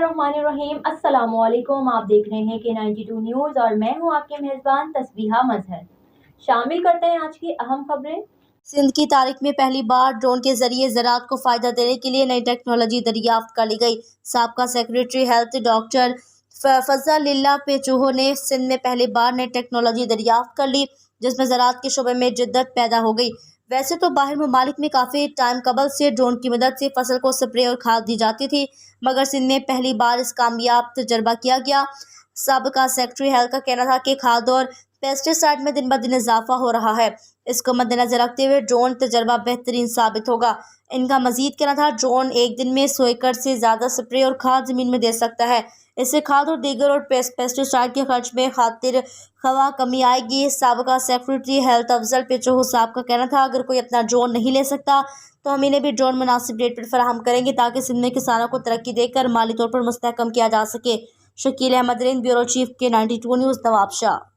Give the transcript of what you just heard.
बिस्मिल्लाहिर्रहमानिर्रहीम। अस्सलामुअलैकुम। आप देख रहे हैं K92 न्यूज़ और मैं हूं आपके मेज़बान तस्बीहा मजहर। शामिल करते हैं आज की अहम खबरें। सिंध की तारीख में पहली बार ड्रोन के जरिए ज़राअत को फ़ायदा देने के लिए नई टेक्नोलॉजी दरियाफ्त कर ली गई। साबका सेक्रेटरी हेल्थ डॉक्टर फज़लिल्लाह पेचूहो ने सिंध में पहली बार नई टेक्नोलॉजी दरियाफ्त कर ली, जिसमें ज़राअत के शोबे में जिद्दत पैदा हो गई। वैसे तो बाहर ममालिक में काफ़ी टाइम कबल से ड्रोन की मदद से फसल को स्प्रे और खाद दी जाती थी, मगर सिंध में पहली बार इस कामयाब तजर्बा किया गया। साबका सेक्रेटरी हेल्थ का कहना था कि खाद और पेस्टिसाइड में दिन ब दिन इजाफा हो रहा है। इसको मद्देनजर रखते हुए ड्रोन तजर्बा बेहतरीन साबित होगा। इनका मजीद कहना था ड्रोन एक दिन में 100 एकड़ से ज़्यादा स्प्रे और खाद ज़मीन में दे सकता है। इससे खाद और दीगर और पेस्टिसाइड के खर्च में खातिर खवा कमी आएगी। साबका सेक्रेटरी हेल्थ अफजल पेचूहो साहब का कहना था, अगर कोई अपना ड्रोन नहीं ले सकता तो हम इन्हें भी ड्रोन मुनासिब रेट पर फराहम करेंगे ताकि सिंध में किसानों को तरक्की देकर माली तौर पर मुस्तहकम किया जा सके। Shakeel Ahmed Rind, bureau chief K92 news, Nawabshah.